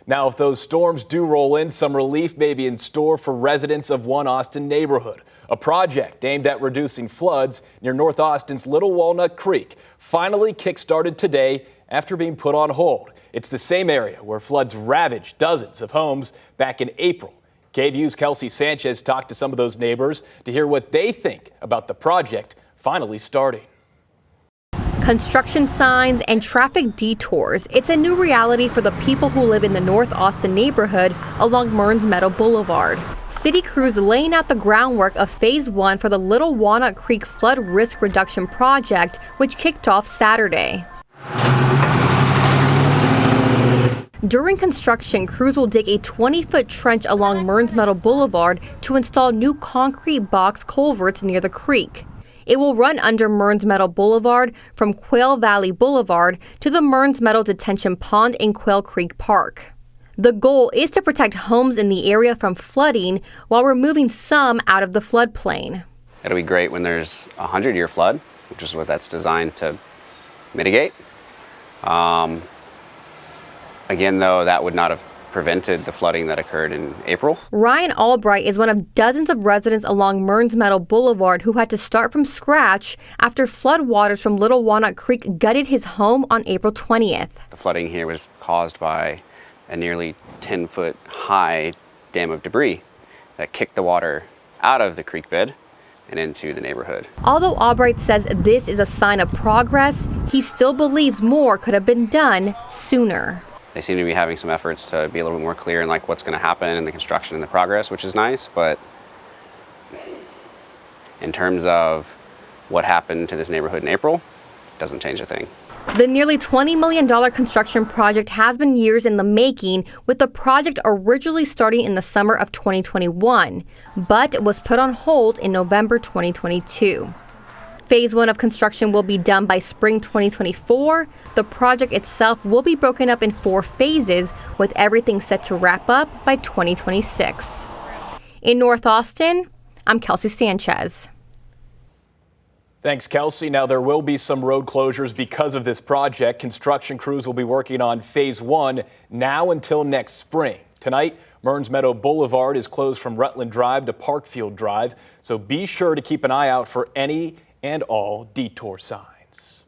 Now, if those storms do roll in, some relief may be in store for residents of one Austin neighborhood. A project aimed at reducing floods near North Austin's Little Walnut Creek finally kick-started today after being put on hold. It's the same area where floods ravaged dozens of homes back in April. KVUE's Kelsey Sanchez talked to some of those neighbors to hear what they think about the project finally starting. Construction signs and traffic detours. It's a new reality for the people who live in the North Austin neighborhood along Mearns Meadow Boulevard. City crews laying out the groundwork of Phase 1 for the Little Walnut Creek Flood Risk Reduction Project, which kicked off Saturday. During construction, crews will dig a 20-foot trench along Mearns Meadow Boulevard to install new concrete box culverts near the creek. It will run under Mearns Meadow Boulevard from Quail Valley Boulevard to the Mearns Meadow Detention Pond in Quail Creek Park. The goal is to protect homes in the area from flooding while removing some out of the floodplain. It'll be great when there's a 100-year flood, which is what that's designed to mitigate. Again, though, that would not have prevented the flooding that occurred in April. Ryan Albright is one of dozens of residents along Mearns Meadow Boulevard who had to start from scratch after floodwaters from Little Walnut Creek gutted his home on April 20th. The flooding here was caused by a nearly 10-foot high dam of debris that kicked the water out of the creek bed and into the neighborhood. Although Albright says this is a sign of progress, he still believes more could have been done sooner. They seem to be having some efforts to be a little bit more clear in what's going to happen in the construction and the progress, which is nice, but in terms of what happened to this neighborhood in April, it doesn't change a thing. The nearly $20 million construction project has been years in the making, with the project originally starting in the summer of 2021, but it was put on hold in November 2022. Phase 1 of construction will be done by spring 2024. The project itself will be broken up in 4 phases, with everything set to wrap up by 2026. In North Austin, I'm Kelsey Sanchez. Thanks, Kelsey. Now, there will be some road closures because of this project. Construction crews will be working on Phase 1 now until next spring. Tonight, Mearns Meadow Boulevard is closed from Rutland Drive to Parkfield Drive, so be sure to keep an eye out for any and all detour signs.